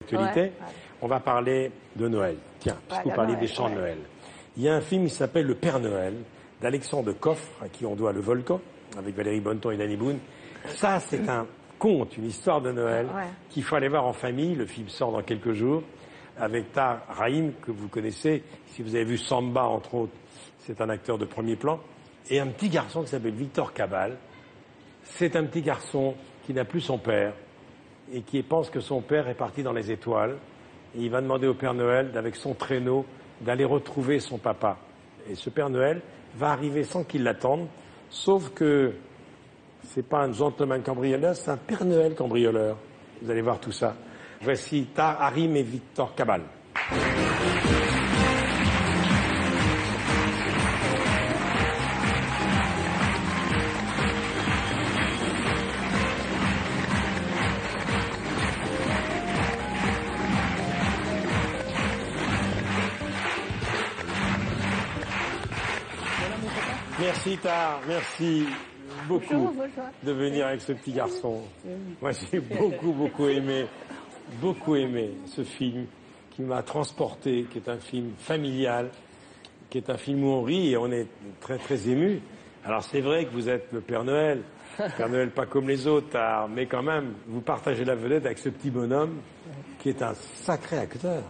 Actualité, Ouais. on va parler de Noël. Tiens, puisque vous parlez Noël, des chants de ouais. Noël. Il y a un film qui s'appelle Le Père Noël, d'Alexandre Coffre, à qui on doit Le Volcan, avec Valérie Bonneton et Danny Boone. Ça, c'est un conte, une histoire de Noël, Ouais. qu'il faut aller voir en famille. Le film sort dans quelques jours, avec Tahar Rahim, que vous connaissez. Si vous avez vu Samba, entre autres, c'est un acteur de premier plan. Et un petit garçon qui s'appelle Victor Cabal. C'est un petit garçon qui n'a plus son père, et qui pense que son père est parti dans les étoiles. Et il va demander au Père Noël, avec son traîneau, d'aller retrouver son papa. Et ce Père Noël va arriver sans qu'il l'attende, sauf que c'est pas un gentleman cambrioleur, c'est un Père Noël cambrioleur. Vous allez voir tout ça. Voici Tahar Rahim et Victor Cabal. Merci Tahar, merci beaucoup Bonjour. de venir avec ce petit garçon. Moi j'ai beaucoup aimé ce film qui m'a transporté, qui est un film familial, qui est un film où on rit et on est très ému. Alors c'est vrai que vous êtes le Père Noël pas comme les autres, Tahar, mais quand même vous partagez la vedette avec ce petit bonhomme qui est un sacré acteur.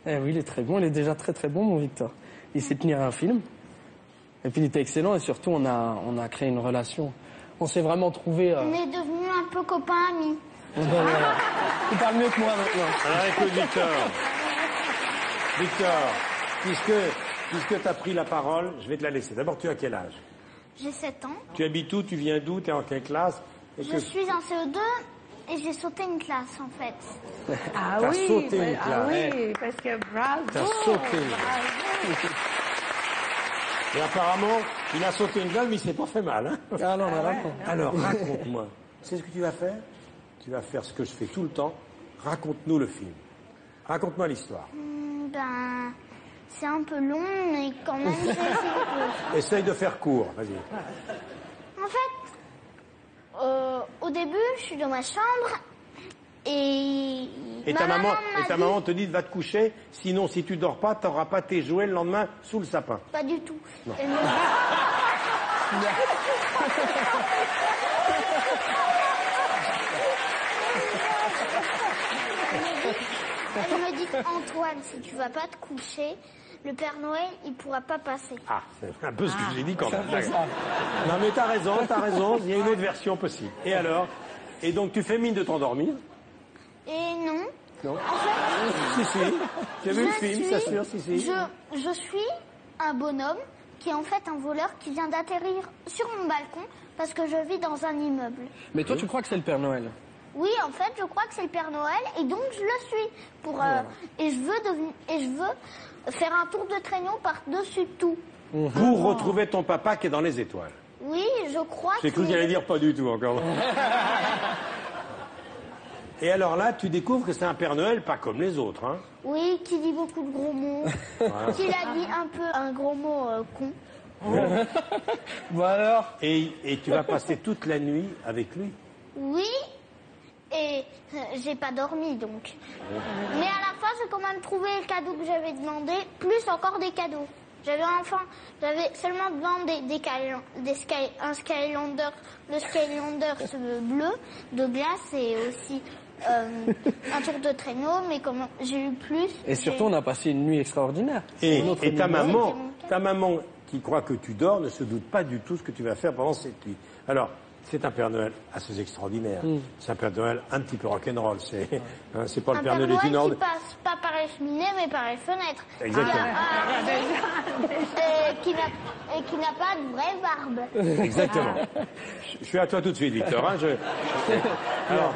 Eh oui, il est très bon, il est déjà très bon, mon Victor. Il sait tenir un film. Et puis il était excellent et surtout on a créé une relation. On s'est vraiment trouvé. On est devenus un peu copains-amis. Tu parles mieux que moi maintenant. Alors écoute Victor, puisque tu as pris la parole, je vais te la laisser. D'abord, tu as quel âge? J'ai 7 ans. Tu habites où? Tu viens d'où? Tu es en quelle classe? Je suis en CE2 et j'ai sauté une classe en fait. Ah T'as oui, sauté une ah classe. oui, parce que bravo. T'as sauté une bravo. Et apparemment, il a sauté une classe, mais il s'est pas fait mal. Hein. Ah non, raconte. Alors, raconte-moi. C'est ce que tu vas faire? Tu vas faire ce que je fais tout le temps. Raconte-nous le film. Raconte-moi l'histoire. Ben, c'est un peu long, mais quand même, j'ai essayé de... Essaye de faire court, vas-y. En fait, au début, je suis dans ma chambre et Ta m'a dit- maman te dit va te coucher, sinon si tu dors pas, t'auras pas tes jouets le lendemain sous le sapin. Pas du tout. Elle me dit Antoine, si tu vas pas te coucher, le Père Noël, il pourra pas passer. Ah, c'est un peu ce que j'ai dit quand même. Non mais t'as raison, il y a une autre version possible. Et alors? Et donc tu fais mine de t'endormir? Et non. Non. En fait, Si. Tu as vu le film, c'est sûr, si. je suis un bonhomme qui est en fait un voleur qui vient d'atterrir sur mon balcon parce que je vis dans un immeuble. Mais toi, tu crois que c'est le Père Noël? Oui, en fait, je crois que c'est le Père Noël et donc je le suis pour et je veux faire un tour de traîneau par-dessus tout. Pour retrouver ton papa qui est dans les étoiles. Oui, je crois J'ai que cru qu'il allait dire pas du tout encore. Et alors là, tu découvres que c'est un Père Noël pas comme les autres, hein? oui, qui dit beaucoup de gros mots, qu'il a dit un peu un gros mot con. Bon alors. Et tu vas passer toute la nuit avec lui. Oui, et j'ai pas dormi donc. Mais à la fin, j'ai quand même trouvé le cadeau que j'avais demandé, plus encore des cadeaux. J'avais seulement demandé un Skylander, le Skylander bleu de glace et aussi un tour de traîneau, mais comme j'ai eu plus. Et surtout, on a passé une nuit extraordinaire. Et ta numéro. maman qui croit que tu dors ne se doute pas du tout ce que tu vas faire pendant cette nuit. Alors, c'est un Père Noël assez extraordinaire. C'est un Père Noël un petit peu rock'n'roll. C'est pas le Un Père Noël du qui Nord. passe pas par les cheminées, mais par les fenêtres. Exactement. Et qui n'a pas de vraie barbe. Exactement. Je suis à toi tout de suite, Victor. Hein, Alors,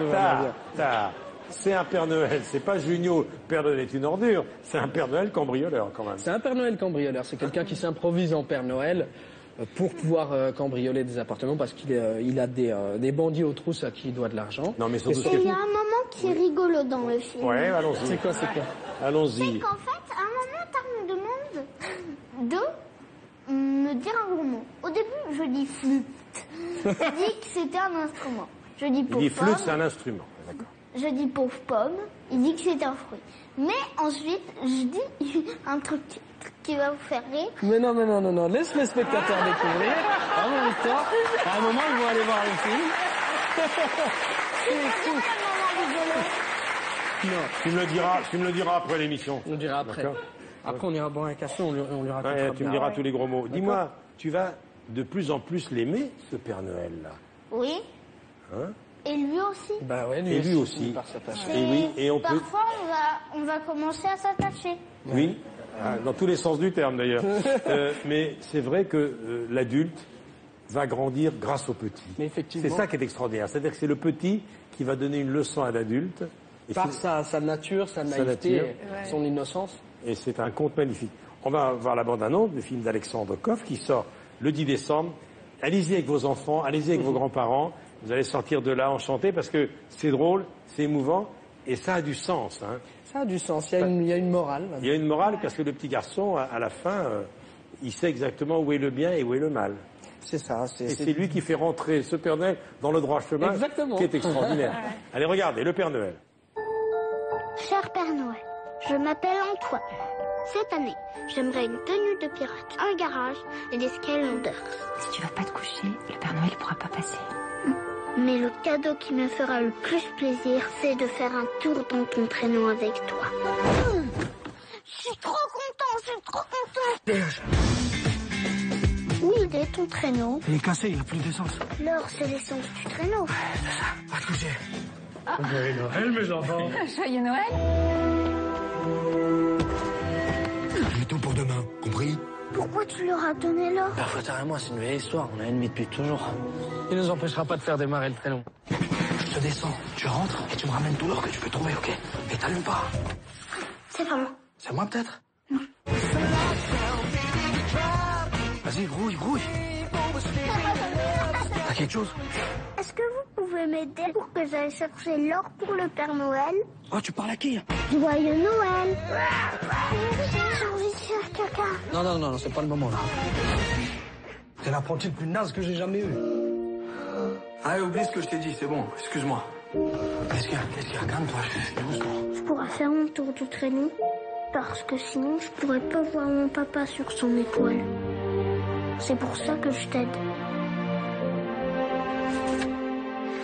c'est un Père Noël. C'est pas Junio, Père Noël est une ordure. C'est un Père Noël cambrioleur, quand même. C'est un Père Noël cambrioleur. C'est quelqu'un qui s'improvise en Père Noël pour pouvoir cambrioler des appartements parce qu'il a des bandits aux trousses à qui il doit de l'argent. Non, mais surtout, Et il y a un moment qui est rigolo dans le film. Ouais, allons-y. C'est quoi Allons-y. C'est qu'en fait, à un moment, tu me demandes de me dire un gros mot. Au début, je dis flûte. Tu dis que c'était un instrument. Je dis Il dit pourquoi. flûte, c'est un instrument. D'accord. je dis pauvre pomme, il dit que c'est un fruit. Mais ensuite, je dis un truc qui va vous faire rire. Mais non, laisse les spectateurs découvrir. Bravo, Victor. À un moment, ils vont aller voir le film. C'est vraiment rigolo. Non, Tu me le diras après l'émission. on le dira après. D'accord. Après, on ira boire un café, on lui racontera. Ouais, tu me bien. diras tous les gros mots. Dis-moi, tu vas de plus en plus l'aimer, ce Père Noël-là. Oui. Hein? Et lui aussi. Bah ouais, Et lui aussi. Par s'attacher. Et oui, et on peut... Parfois, on va commencer à s'attacher. Oui, dans tous les sens du terme d'ailleurs. Mais c'est vrai que l'adulte va grandir grâce au petit. Mais effectivement. C'est ça qui est extraordinaire. C'est-à-dire que c'est le petit qui va donner une leçon à l'adulte. Et Par sa nature, sa naïveté, nature. son innocence. Et c'est un conte magnifique. On va voir la bande-annonce du film d'Alexandre Koff qui sort le 10 décembre. Allez-y avec vos enfants, allez-y avec vos grands-parents. Vous allez sortir de là enchantés parce que c'est drôle, c'est émouvant et ça a du sens. Hein. Ça a du sens, il y a une morale. Il y a une morale parce que le petit garçon, à la fin, il sait exactement où est le bien et où est le mal. C'est ça. Et c'est lui qui fait rentrer ce Père Noël dans le droit chemin, Exactement. qui est extraordinaire. Allez, regardez, le Père Noël. Cher Père Noël, je m'appelle Antoine. Cette année, j'aimerais une tenue de pirate, un garage et des Skylanders. Si tu vas pas te coucher, le Père Noël pourra pas passer. Mais le cadeau qui me fera le plus plaisir, c'est de faire un tour dans ton traîneau avec toi. Je suis trop content. Oui, il est ton traîneau. Il est cassé, il a plus d'essence. L'or, c'est l'essence du traîneau. Va te coucher. Joyeux Noël, mes enfants. Joyeux Noël. J'ai tout pour demain, compris? Pourquoi tu leur as donné l'or? Père Fouettard et moi, c'est une vieille histoire. On a ennemi depuis toujours. Il nous empêchera pas de faire démarrer le traîneau. Je te descends, tu rentres et tu me ramènes tout l'or que tu peux trouver, ok? Et t'allumes pas. C'est pas moi. C'est moi peut-être? Non. Vas-y, grouille. T'as quelque chose? Est-ce que vous pouvez m'aider pour que j'aille chercher l'or pour le Père Noël? Oh, tu parles à qui? Joyeux Noël. J'ai envie de faire caca. Non, c'est pas le moment là. T'es l'apprenti le plus naze que j'ai jamais eu. Allez, oublie ce que je t'ai dit, c'est bon, excuse-moi. Qu'est-ce qu'il y a? Calme-toi, doucement. Je pourrais faire mon tour du traîneau. Parce que sinon, je pourrais pas voir mon papa sur son étoile. C'est pour ça que je t'aide.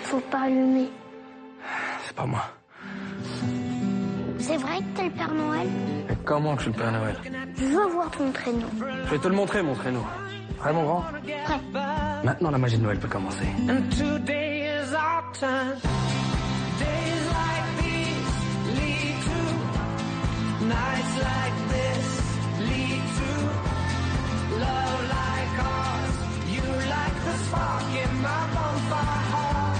Faut pas allumer. C'est pas moi. C'est vrai que t'es le Père Noël? Mais comment que je suis le Père Noël? Je veux voir ton traîneau. Je vais te le montrer, mon traîneau. Prêt, mon grand? Prêt. Maintenant, la magie de Noël peut commencer. And today is our time. Days like these lead to nights like this lead to love like ours. You like the spark in my bonfire heart.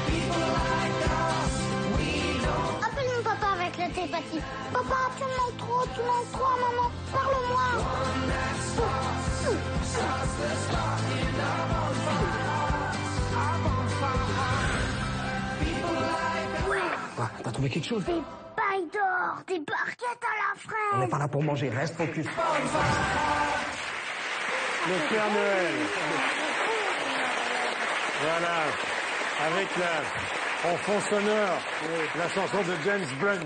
People like us, we don't. Appelle mon papa avec la télépathie. Papa, tu manques trop à maman. Parle-moi. Ah, t'as trouvé quelque chose? Des pailles d'or, des barquettes à la On n'est fraise. pas là pour manger, reste focus. Le Père Noël. Voilà. Avec en fond sonore, la chanson de James Blunt.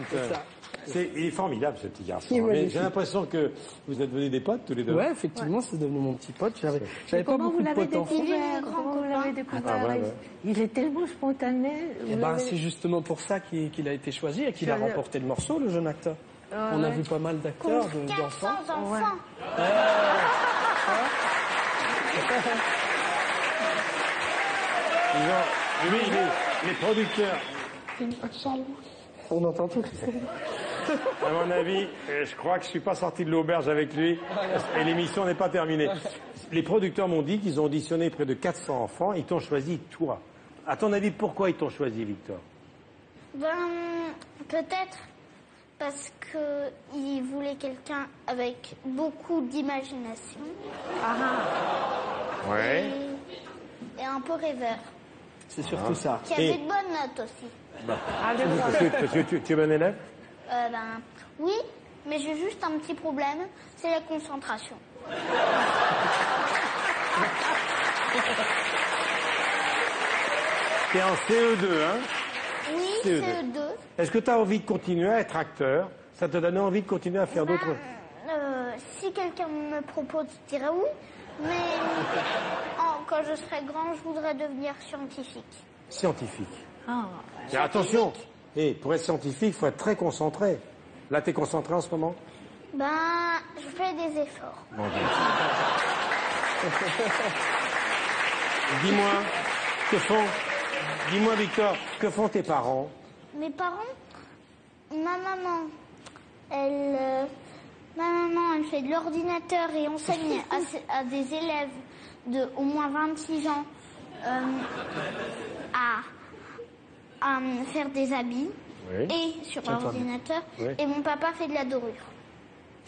Il est formidable, ce petit garçon. Il est Mais magnifique. j'ai l'impression que vous êtes devenus des potes tous les deux. Ouais, effectivement, c'est devenu mon petit pote. J'avais pas Comment beaucoup vous de l'avez potes enfants. découvert? grand Comment vous copain. l'avez découvert? Ah, ouais. Il est tellement spontané. Eh Vous ben, l'avez- c'est justement pour ça qu'il a été choisi et qu'il a Je- remporté le morceau, le jeune acteur. On a vu pas mal d'acteurs, Contre d'enfants. 400 enfants. Oui, les producteurs. On entend tout. À mon avis, je crois que je suis pas sorti de l'auberge avec lui et l'émission n'est pas terminée. Les producteurs m'ont dit qu'ils ont auditionné près de 400 enfants, ils t'ont choisi toi. À ton avis, pourquoi ils t'ont choisi, Victor? Peut-être parce que il voulait quelqu'un avec beaucoup d'imagination Ouais. et un peu rêveur, C'est surtout ça. qui avait Et- de bonnes notes aussi. Parce que tu es bon élève? Oui, mais j'ai juste un petit problème, c'est la concentration. T'es en CE2, hein? Oui, CE2. CE2. Est-ce que tu as envie de continuer à être acteur? Ça te donne envie de continuer à faire d'autres... Si quelqu'un me propose, je dirais oui. Mais quand je serai grand, je voudrais devenir scientifique. Scientifique. Ah, Mais attention, pour être scientifique, il faut être très concentré. Là, t'es concentré en ce moment? Ben, je fais des efforts. Bon, bien. Dis-moi, dis-moi Victor, que font tes parents? Mes parents, ma maman, elle fait de l'ordinateur et enseigne à des élèves de au moins 26 ans à faire des habits Oui. et sur l'ordinateur. Oui. Et mon papa fait de la dorure.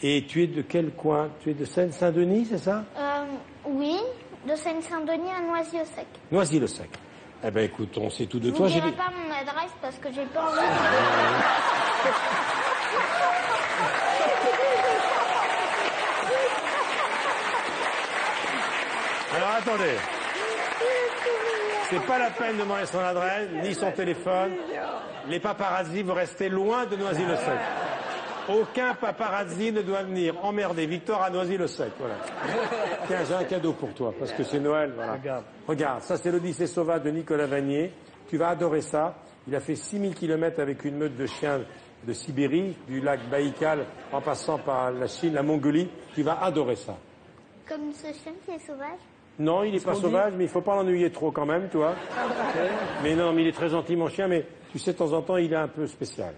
Et tu es de quel coin? Tu es de Seine-Saint-Denis, c'est ça? Oui, de Seine-Saint-Denis à Noisy-le-Sec. Noisy-le-Sec. Eh ben écoute, on sait tout de Je toi. vous dirai dit- pas mon adresse parce que j'ai pas envie de... Alors attendez. C'est pas la peine de demander son adresse, ni son téléphone. Les paparazzis vont rester loin de Noisy-le-Sec. Aucun paparazzi ne doit venir emmerder Victor à Noisy-le-Sec. Voilà. Tiens, j'ai un cadeau pour toi, parce que c'est Noël. Voilà. Regarde, ça c'est l'Odyssée sauvage de Nicolas Vanier. Tu vas adorer ça. Il a fait 6000 km avec une meute de chiens de Sibérie, du lac Baïkal, en passant par la Chine, la Mongolie. Tu vas adorer ça. Comme ce chien qui est sauvage. Non, il n'est pas sauvage, mais il faut pas l'ennuyer trop quand même, tu vois. Mais non, mais il est très gentil, mon chien, mais tu sais, de temps en temps, il est un peu spécial.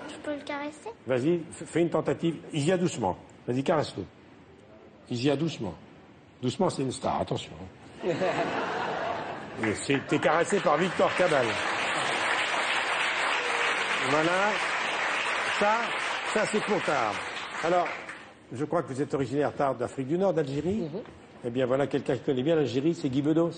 Je peux le caresser? Vas-y, fais une tentative. Il y a doucement. Vas-y, caresse-le. Il y a doucement. Doucement, c'est une star, attention. T'es caressé par Victor Cabal. Voilà. Ça c'est pour Tarbes. Alors, je crois que vous êtes originaire Tarbes d'Afrique du Nord, d'Algérie. Eh bien, voilà quelqu'un qui connaît bien l'Algérie, c'est Guy Bedos.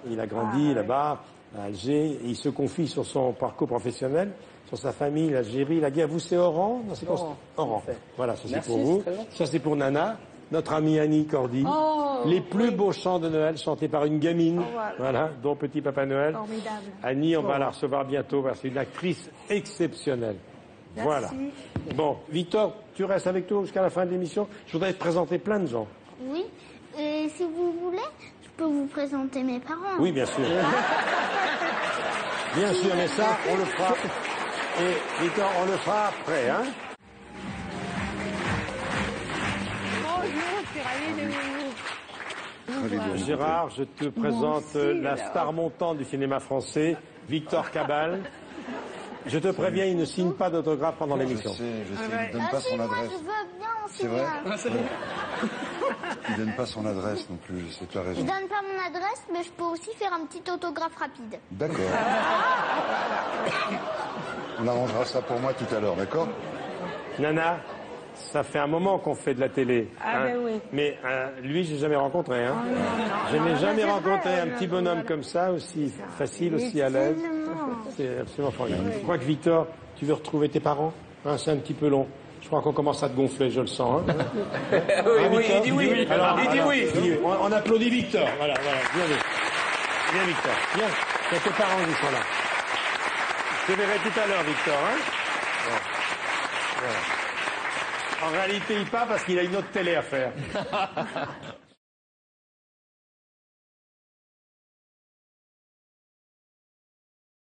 Il a grandi là-bas, à Alger, et il se confie sur son parcours professionnel, sur sa famille, l'Algérie, la guerre. Vous, c'est Oran? Non, c'est Oran. Oran. Voilà, ça c'est Merci, pour vous. c'est très bon. Ça c'est pour Nana, notre amie Annie Cordy. Les plus beaux chants de Noël chantés par une gamine, voilà, dont Petit Papa Noël. formidable. Annie, on va la recevoir bientôt, parce que c'est une actrice exceptionnelle. Voilà. Bon, Victor, tu restes avec toi jusqu'à la fin de l'émission. Je voudrais te présenter plein de gens. Oui. Et si vous voulez, je peux vous présenter mes parents. Oui, bien sûr. Bien sûr, mais ça, on le fera. Et Victor, on le fera après, hein? Bonjour, je suis ravie de vous. Gérard, je te présente la star montante du cinéma français, Victor Cabal. Je te préviens, il ne signe pas d'autographe pendant l'émission. Je sais, il donne pas Si, son moi, adresse. je veux bien aussi. C'est vrai bien. Il donne pas son adresse non plus, c'est tu as Je raison. donne pas mon adresse, mais je peux aussi faire un petit autographe rapide. D'accord. On arrangera ça pour moi tout à l'heure, d'accord? Nana, ça fait un moment qu'on fait de la télé. Ah, ben oui. Mais lui, j'ai jamais rencontré. Hein. Je n'ai jamais rencontré un petit bonhomme comme ça, aussi facile, aussi à l'aise. C'est absolument formidable. Je crois que Victor, tu veux retrouver tes parents, hein, c'est un petit peu long. Je crois qu'on commence à te gonfler, je le sens. Hein. Oui, il dit oui. Alors, Il dit oui. On applaudit Victor. Voilà, bien vu. Viens Victor, viens. C'est tes parents qui sont là. Je te verrai tout à l'heure, Victor. Hein. Bon. Voilà. En réalité, il part parce qu'il a une autre télé à faire.